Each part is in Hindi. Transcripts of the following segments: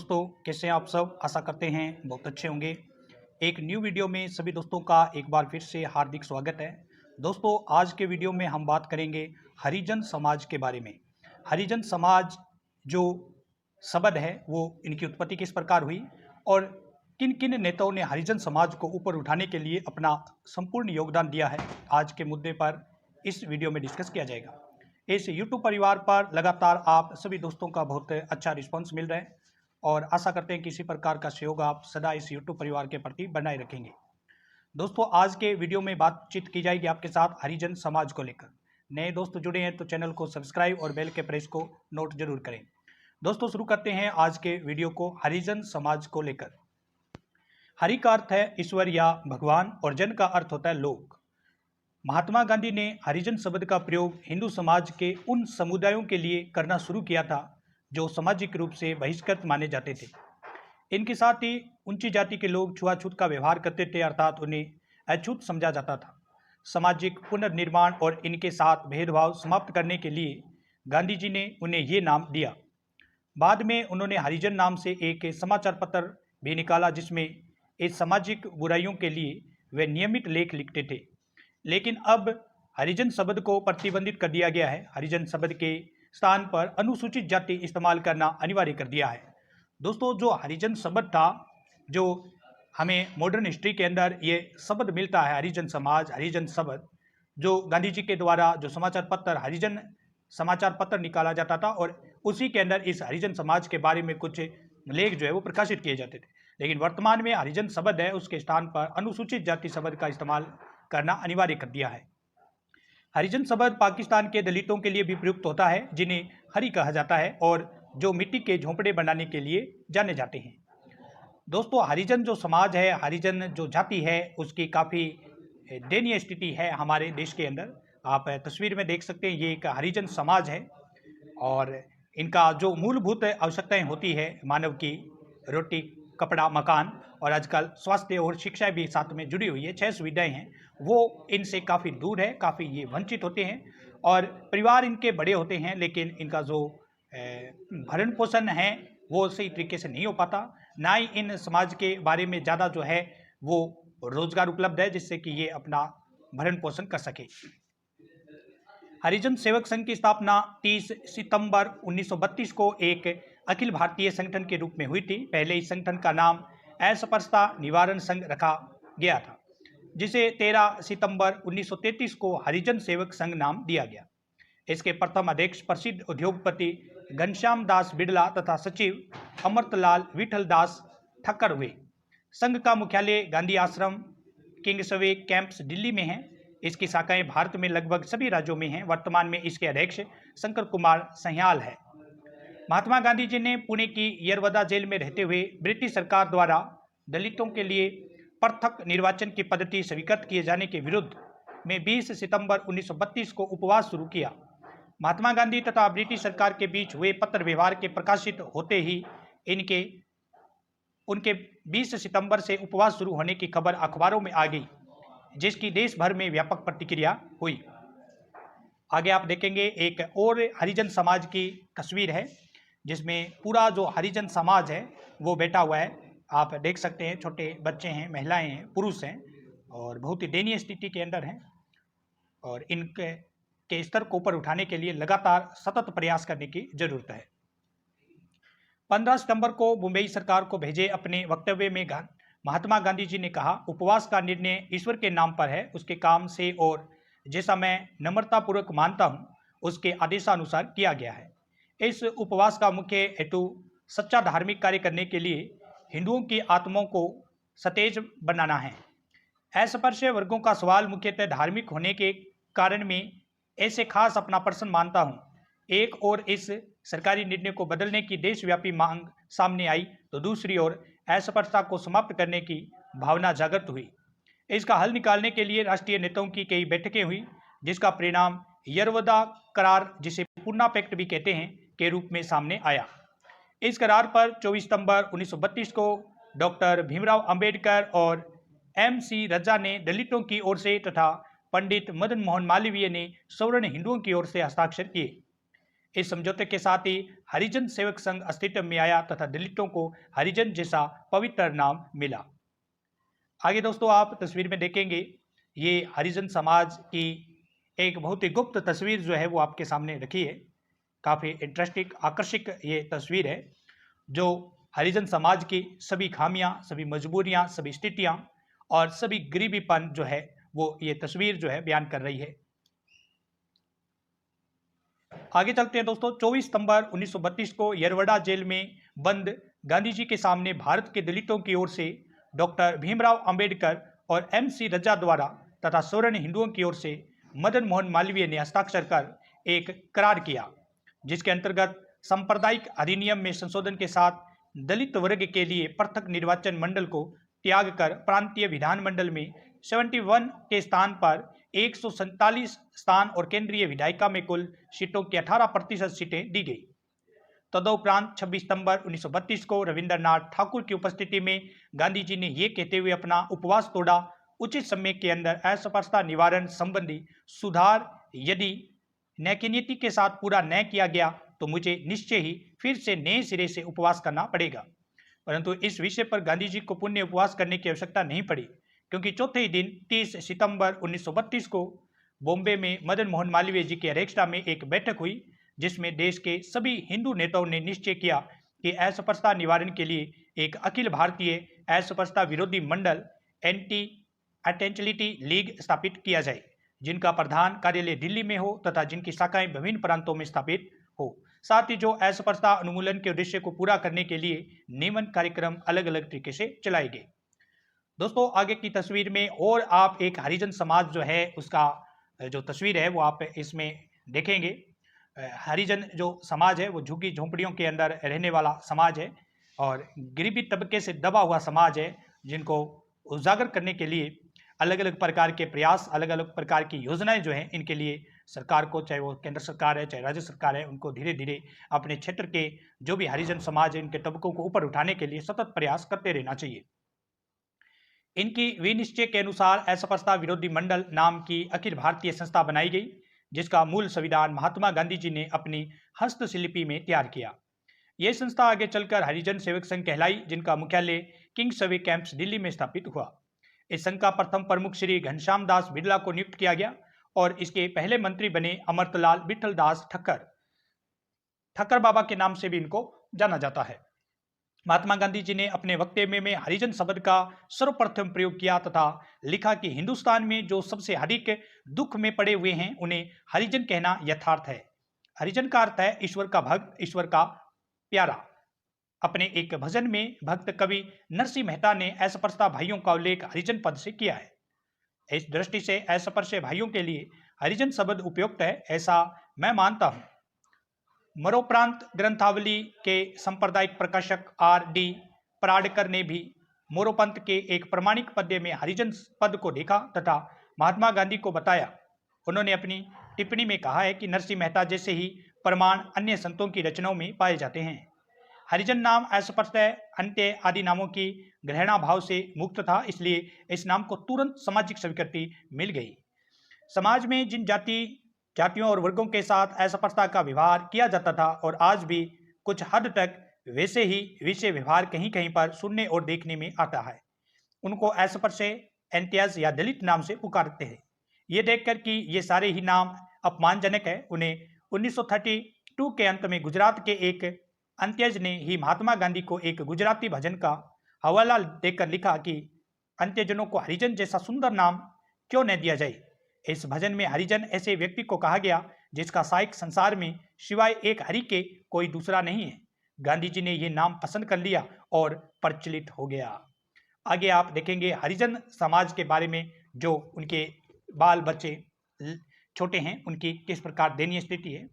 दोस्तों, कैसे हैं आप सब? आशा करते हैं बहुत अच्छे होंगे। एक न्यू वीडियो में सभी दोस्तों का एक बार फिर से हार्दिक स्वागत है। दोस्तों, आज के वीडियो में हम बात करेंगे हरिजन समाज के बारे में। हरिजन समाज जो शब्द है वो इनकी उत्पत्ति किस प्रकार हुई और किन किन नेताओं ने हरिजन समाज को ऊपर उठाने के लिए अपना संपूर्ण योगदान दिया है, आज के मुद्दे पर इस वीडियो में डिस्कस किया जाएगा। इस यूट्यूब परिवार पर लगातार आप सभी दोस्तों का बहुत अच्छा रिस्पॉन्स मिल रहा है और आशा करते हैं कि इसी प्रकार का सहयोग आप सदा इस यूट्यूब परिवार के प्रति बनाए रखेंगे। दोस्तों, आज के वीडियो में बातचीत की जाएगी आपके साथ हरिजन समाज को लेकर। नए दोस्त जुड़े हैं तो चैनल को सब्सक्राइब और बेल के प्रेस को नोट जरूर करें। दोस्तों, शुरू करते हैं आज के वीडियो को हरिजन समाज को लेकर। हरि का अर्थ है ईश्वर या भगवान और जन का अर्थ होता है लोग। महात्मा गांधी ने हरिजन शब्द का प्रयोग हिंदू समाज के उन समुदायों के लिए करना शुरू किया था जो सामाजिक रूप से बहिष्कृत माने जाते थे। इनके साथ ही ऊंची जाति के लोग छुआछूत का व्यवहार करते थे, अर्थात उन्हें अछूत समझा जाता था। सामाजिक पुनर्निर्माण और इनके साथ भेदभाव समाप्त करने के लिए गांधी जी ने उन्हें ये नाम दिया। बाद में उन्होंने हरिजन नाम से एक समाचार पत्र भी निकाला जिसमें इस सामाजिक बुराइयों के लिए वे नियमित लेख लिखते थे। लेकिन अब हरिजन शब्द को प्रतिबंधित कर दिया गया है। हरिजन शब्द के स्थान पर अनुसूचित जाति इस्तेमाल करना अनिवार्य कर दिया है। दोस्तों, जो हरिजन शब्द था, जो हमें मॉडर्न हिस्ट्री के अंदर ये शब्द मिलता है हरिजन समाज, हरिजन शब्द, जो गांधी जी के द्वारा जो समाचार पत्र हरिजन समाचार पत्र निकाला जाता था और उसी के अंदर इस हरिजन समाज के बारे में कुछ लेख जो है वो प्रकाशित किए जाते थे। लेकिन वर्तमान में हरिजन शब्द है उसके स्थान पर अनुसूचित जाति शब्द का इस्तेमाल करना अनिवार्य कर दिया है। हरिजन शब्द पाकिस्तान के दलितों के लिए भी प्रयुक्त होता है जिन्हें हरि कहा जाता है और जो मिट्टी के झोंपड़े बनाने के लिए जाने जाते हैं। दोस्तों, हरिजन जो समाज है, हरिजन जो जाति है, उसकी काफ़ी दयनीय स्थिति है हमारे देश के अंदर। आप तस्वीर में देख सकते हैं, ये एक हरिजन समाज है और इनका जो मूलभूत आवश्यकताएं होती है मानव की, रोटी, कपड़ा, मकान और आजकल स्वास्थ्य और शिक्षा भी साथ में जुड़ी हुई है, 6 सुविधाएं हैं, वो इनसे काफ़ी दूर है, काफ़ी ये वंचित होते हैं और परिवार इनके बड़े होते हैं लेकिन इनका जो भरण पोषण है वो सही तरीके से नहीं हो पाता। ना ही इन समाज के बारे में ज़्यादा जो है वो रोजगार उपलब्ध है जिससे कि ये अपना भरण पोषण कर सके। हरिजन सेवक संघ की स्थापना 30 सितंबर 1932 को एक अखिल भारतीय संगठन के रूप में हुई थी। पहले इस संगठन का नाम अस्पृश्यता निवारण संघ रखा गया था, जिसे 13 सितंबर 1933 को हरिजन सेवक संघ नाम दिया गया। इसके प्रथम अध्यक्ष प्रसिद्ध उद्योगपति घनश्याम दास बिड़ला तथा सचिव अमृतलाल विठल दास ठक्कर हुए। संघ का मुख्यालय गांधी आश्रम, किंग्सवे कैंप्स, दिल्ली में है। इसकी शाखाएं भारत में लगभग सभी राज्यों में हैं। वर्तमान में इसके अध्यक्ष शंकर कुमार सन्याल है। महात्मा गांधी जी ने पुणे की यरवदा जेल में रहते हुए ब्रिटिश सरकार द्वारा दलितों के लिए पृथक निर्वाचन की पद्धति स्वीकृत किए जाने के विरुद्ध में 20 सितंबर 1932 को उपवास शुरू किया। महात्मा गांधी तथा ब्रिटिश सरकार के बीच हुए पत्र व्यवहार के प्रकाशित होते ही उनके 20 सितंबर से उपवास शुरू होने की खबर अखबारों में आ गई, जिसकी देश भर में व्यापक प्रतिक्रिया हुई। आगे आप देखेंगे एक और हरिजन समाज की तस्वीर है जिसमें पूरा जो हरिजन समाज है वो बैठा हुआ है। आप देख सकते हैं, छोटे बच्चे हैं, महिलाएं हैं, पुरुष हैं और बहुत ही दयनीय स्थिति के अंदर हैं और इनके स्तर को ऊपर उठाने के लिए लगातार सतत प्रयास करने की जरूरत है। 15 सितंबर को मुंबई सरकार को भेजे अपने वक्तव्य में महात्मा गांधी जी ने कहा, उपवास का निर्णय ईश्वर के नाम पर है, उसके काम से और जैसा मैं नम्रतापूर्वक मानता हूं उसके आदेशानुसार किया गया है। इस उपवास का मुख्य हेतु सच्चा धार्मिक कार्य करने के लिए हिंदुओं की आत्माओं को सतेज बनाना है। अस्पृश्य वर्गों का सवाल मुख्यतः धार्मिक होने के कारण में ऐसे खास अपना प्रश्न मानता हूं। एक और इस सरकारी निर्णय को बदलने की देशव्यापी मांग सामने आई तो दूसरी ओर अस्पृश्यता को समाप्त करने की भावना जागृत हुई। इसका हल निकालने के लिए राष्ट्रीय नेताओं की कई बैठकें हुई, जिसका परिणाम यरवदा करार, जिसे पूना पैक्ट भी कहते हैं, के रूप में सामने आया। इस करार पर 24 सितंबर 1932 को डॉक्टर भीमराव अंबेडकर और MC रजा ने दलितों की ओर से तथा पंडित मदन मोहन मालवीय ने सवर्ण हिंदुओं की ओर से हस्ताक्षर किए। इस समझौते के साथ ही हरिजन सेवक संघ अस्तित्व में आया तथा दलितों को हरिजन जैसा पवित्र नाम मिला। आगे दोस्तों आप तस्वीर में देखेंगे, ये हरिजन समाज की एक बहुत ही गुप्त तस्वीर जो है वो आपके सामने रखी है। काफ़ी इंटरेस्टिंग आकर्षक ये तस्वीर है जो हरिजन समाज की सभी खामियां, सभी मजबूरियां, सभी स्थितियां और सभी गरीबीपन जो है वो ये तस्वीर जो है बयान कर रही है। आगे चलते हैं दोस्तों। 24 सितंबर 1932 को यरवड़ा जेल में बंद गांधी जी के सामने भारत के दलितों की ओर से डॉक्टर भीमराव अंबेडकर और MC रजा द्वारा तथा स्वर्ण हिंदुओं की ओर से मदन मोहन मालवीय ने हस्ताक्षर कर एक करार किया, जिसके अंतर्गत सांप्रदायिक अधिनियम में संशोधन के साथ दलित वर्ग के लिए पृथक निर्वाचन मंडल को त्याग कर प्रांतीय विधानमंडल में 71 के स्थान पर 147 स्थान और केंद्रीय विधायिका में कुल सीटों की 18% सीटें दी गई। तदुपरांत 26 सितंबर 1932 को रविंद्रनाथ ठाकुर की उपस्थिति में गांधी जी ने यह कहते हुए अपना उपवास तोड़ा, उचित समय के अंदर अस्पृश्यता निवारण संबंधी सुधार यदि न्याय की नीति के साथ पूरा न किया गया तो मुझे निश्चय ही फिर से नए सिरे से उपवास करना पड़ेगा। परंतु इस विषय पर गांधी जी को पुण्य उपवास करने की आवश्यकता नहीं पड़ी, क्योंकि चौथे ही दिन 30 सितंबर 1932 को बॉम्बे में मदन मोहन मालवीय जी की अध्यक्षता में एक बैठक हुई, जिसमें देश के सभी हिंदू नेताओं ने निश्चय किया कि अस्पृश्यता निवारण के लिए एक अखिल भारतीय अस्पृश्यता विरोधी मंडल एंटी अटेंचलिटी लीग स्थापित किया जाए, जिनका प्रधान कार्यालय दिल्ली में हो तथा जिनकी शाखाएं विभिन्न प्रांतों में स्थापित हो। साथ ही जो अस्पृश्यता उन्मूलन के उद्देश्य को पूरा करने के लिए नियमन कार्यक्रम अलग अलग तरीके से चलाए गए। दोस्तों आगे की तस्वीर में और आप एक हरिजन समाज जो है उसका जो तस्वीर है वो आप इसमें देखेंगे। हरिजन जो समाज है वो झुग्गी झोंपड़ियों के अंदर रहने वाला समाज है और गरीबी तबके से दबा हुआ समाज है, जिनको उजागर करने के लिए अलग अलग प्रकार के प्रयास, अलग अलग प्रकार की योजनाएं जो हैं इनके लिए सरकार को, चाहे वो केंद्र सरकार है चाहे राज्य सरकार है, उनको धीरे धीरे अपने क्षेत्र के जो भी हरिजन समाज है इनके तबकों को ऊपर उठाने के लिए सतत प्रयास करते रहना चाहिए। इनकी विनिश्चय के अनुसार अस्पृश्यता विरोधी मंडल नाम की अखिल भारतीय संस्था बनाई गई, जिसका मूल संविधान महात्मा गांधी जी ने अपनी हस्तशिल्पी में तैयार किया। यह संस्था आगे चलकर हरिजन सेवक संघ कहलाई, जिनका मुख्यालय किंग्सवे कैंप्स दिल्ली में स्थापित हुआ। इस संघ का प्रथम प्रमुख श्री घनश्याम दास बिरला को नियुक्त किया गया और इसके पहले मंत्री बने अमृतलाल विठल दास ठक्कर। ठक्कर बाबा के नाम से भी इनको जाना जाता है। महात्मा गांधी जी ने अपने वक्तव्य में हरिजन शब्द का सर्वप्रथम प्रयोग किया तथा लिखा कि हिंदुस्तान में जो सबसे अधिक दुख में पड़े हुए हैं उन्हें हरिजन कहना यथार्थ है। हरिजन का अर्थ है ईश्वर का भक्त, ईश्वर का प्यारा। अपने एक भजन में भक्त कवि नरसिंह मेहता ने अस्पृश्यता भाइयों का उल्लेख हरिजन पद से किया है। इस दृष्टि से अस्पृश्य भाइयों के लिए हरिजन शब्द उपयुक्त है, ऐसा मैं मानता हूं। मरोप्रांत ग्रंथावली के सांप्रदायिक प्रकाशक R.D. पराडकर ने भी मोरोपंथ के एक प्रमाणिक पद्य में हरिजन पद को देखा तथा महात्मा गांधी को बताया। उन्होंने अपनी टिप्पणी में कहा है कि नरसिंह मेहता जैसे ही प्रमाण अन्य संतों की रचनाओं में पाए जाते हैं। हरिजन नाम अस्पृश्य अंत्य आदि नामों की ग्रहणा भाव से मुक्त था, इसलिए इस नाम को तुरंत सामाजिक स्वीकृति मिल गई। समाज में जिन जातियों और वर्गों के साथ अस्पृश्यता का व्यवहार किया जाता था और आज भी कुछ हद तक वैसे ही विषय व्यवहार कहीं कहीं पर सुनने और देखने में आता है, उनको अस्पृश्य, एंतियस या दलित नाम से पुकारते हैं। ये देखकर कि ये सारे ही नाम अपमानजनक है, उन्हें 1932 के अंत में गुजरात के एक अंत्यज ने ही महात्मा गांधी को एक गुजराती भजन का हवाला देकर लिखा कि अंत्यजनों को हरिजन जैसा सुंदर नाम क्यों न दिया जाए। इस भजन में हरिजन ऐसे व्यक्ति को कहा गया जिसका साहिक संसार में सिवाय एक हरि के कोई दूसरा नहीं है। गांधी जी ने यह नाम पसंद कर लिया और प्रचलित हो गया। आगे आप देखेंगे हरिजन समाज के बारे में, जो उनके बाल बच्चे छोटे हैं उनकी किस प्रकार दयनीय स्थिति है,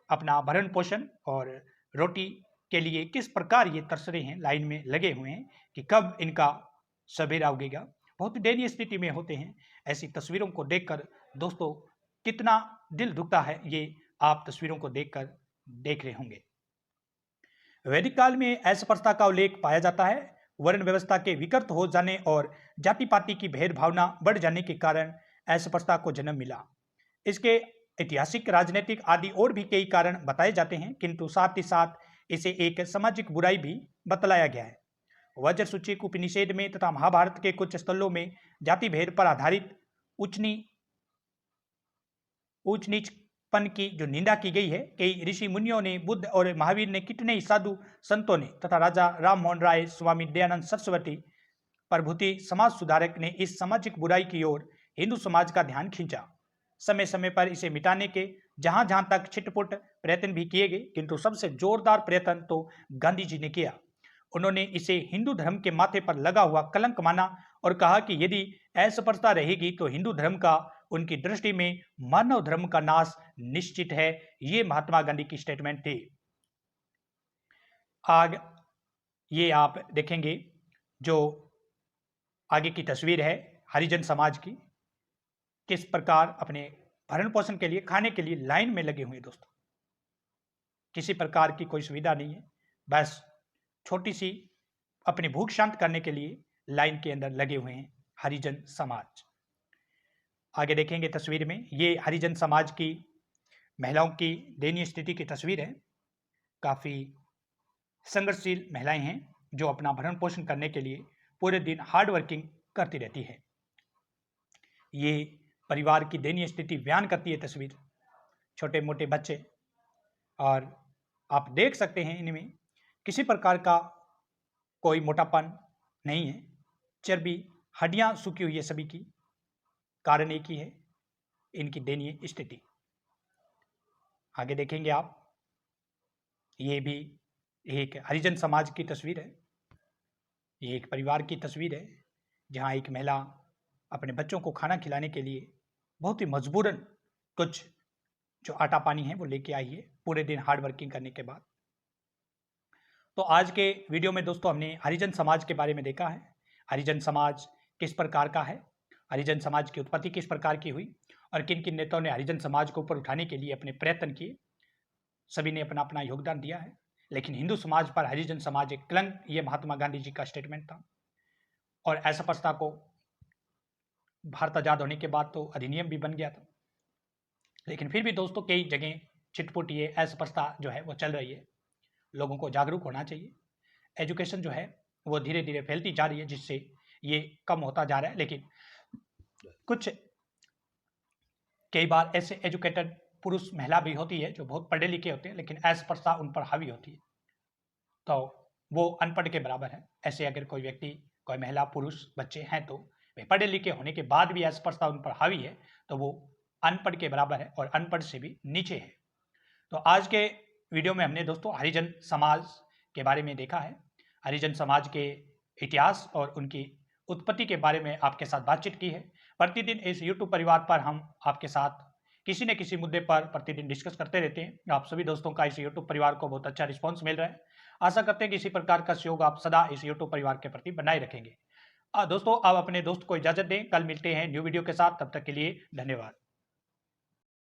अपना भरण पोषण और रोटी के लिए किस प्रकार ये तरस रहे हैं, लाइन में लगे हुए हैं कि कब इनका सवेरा उगेगा। बहुत दयनीय स्थिति में होते हैं। ऐसी तस्वीरों को देखकर दोस्तों कितना दिल दुखता है, ये आप तस्वीरों को देखकर देख रहे होंगे। वैदिक काल में अस्पृश्यता का उल्लेख पाया जाता है। वर्ण व्यवस्था के विकृत हो जाने और जाति पाति की भेदभावना बढ़ जाने के कारण अस्पृश्यता को जन्म मिला। इसके ऐतिहासिक, राजनीतिक आदि और भी कई कारण बताए जाते हैं, किंतु साथ ही साथ इसे एक सामाजिक बुराई भी बतलाया गया है। वज्र सूचक उपनिषद में तथा महाभारत के कुछ स्थलों में जाति भेद पर आधारित उच्च नीचपन की जो निंदा की गई है। कई ऋषि मुनियों ने, बुद्ध और महावीर ने, कितने ही साधु संतों ने तथा राजा राम मोहन राय, स्वामी दयानंद सरस्वती प्रभृति समाज सुधारक ने इस सामाजिक बुराई की ओर हिंदू समाज का ध्यान खींचा। समय समय पर इसे मिटाने के जहां जहां तक छिटपुट प्रयत्न भी किए गए, किंतु सबसे जोरदार प्रयत्न तो गांधी जी ने किया। उन्होंने इसे हिंदू धर्म के माथे पर लगा हुआ कलंक माना और कहा कि यदि असफलता रहेगी तो हिंदू धर्म का उनकी दृष्टि में मानव धर्म का नाश निश्चित है। ये महात्मा गांधी की स्टेटमेंट थी। आग ये आप देखेंगे जो आगे की तस्वीर है हरिजन समाज की, किस प्रकार अपने भरण पोषण के लिए, खाने के लिए लाइन में लगे हुए हैं। दोस्तों, किसी प्रकार की कोई सुविधा नहीं है, बस छोटी सी अपनी भूख शांत करने के लिए लाइन के अंदर लगे हुए हैं हरिजन समाज। आगे देखेंगे तस्वीर में, ये हरिजन समाज की महिलाओं की दयनीय स्थिति की तस्वीर है। काफी संघर्षशील महिलाएं हैं जो अपना भरण पोषण करने के लिए पूरे दिन हार्ड वर्किंग करती रहती है। ये परिवार की दयनीय स्थिति बयान करती है तस्वीर। छोटे मोटे बच्चे, और आप देख सकते हैं इनमें किसी प्रकार का कोई मोटापन नहीं है, चर्बी, हड्डियां सूखी हुई है सभी की। कारण एक ही है, इनकी दयनीय स्थिति। आगे देखेंगे आप, ये भी एक हरिजन समाज की तस्वीर है। ये एक परिवार की तस्वीर है जहां एक महिला अपने बच्चों को खाना खिलाने के लिए बहुत ही मजबूरन कुछ जो आटा पानी है वो लेके आई है पूरे दिन हार्ड वर्किंग करने के बाद। तो आज के वीडियो में दोस्तों हमने हरिजन समाज के बारे में देखा है। हरिजन समाज किस प्रकार का है, हरिजन समाज की उत्पत्ति किस प्रकार की हुई और किन किन नेताओं ने हरिजन समाज को ऊपर उठाने के लिए अपने प्रयत्न किए। सभी ने अपना अपना योगदान दिया है, लेकिन हिंदू समाज पर हरिजन समाज एक कलंक, ये महात्मा गांधी जी का स्टेटमेंट था। और असफलता को भारत आजाद होने के बाद तो अधिनियम भी बन गया था, लेकिन फिर भी दोस्तों कई जगह छिटपुट ये असफलता जो है वो चल रही है। लोगों को जागरूक होना चाहिए। एजुकेशन जो है वो धीरे धीरे फैलती जा रही है, जिससे ये कम होता जा रहा है। लेकिन कुछ कई बार ऐसे एजुकेटेड पुरुष महिला भी होती है जो बहुत पढ़े लिखे होते हैं, लेकिन असफलता उन पर हावी होती है, तो वो अनपढ़ के बराबर है। ऐसे अगर कोई व्यक्ति, कोई महिला, पुरुष, बच्चे हैं तो वे पढ़े लिखे होने के बाद भी असफलता उन पर हावी है तो वो अनपढ़ के बराबर है और अनपढ़ से भी नीचे है। तो आज के वीडियो में हमने दोस्तों हरिजन समाज के बारे में देखा है। हरिजन समाज के इतिहास और उनकी उत्पत्ति के बारे में आपके साथ बातचीत की है। प्रतिदिन इस YouTube परिवार पर हम आपके साथ किसी न किसी मुद्दे पर प्रतिदिन डिस्कस करते रहते हैं। आप सभी दोस्तों का इस YouTube परिवार को बहुत अच्छा रिस्पॉन्स मिल रहा है। आशा करते हैं कि इसी प्रकार का सहयोग आप सदा इस YouTube परिवार के प्रति बनाए रखेंगे। दोस्तों, आप अपने दोस्त को इजाजत दें। कल मिलते हैं न्यू वीडियो के साथ, तब तक के लिए धन्यवाद।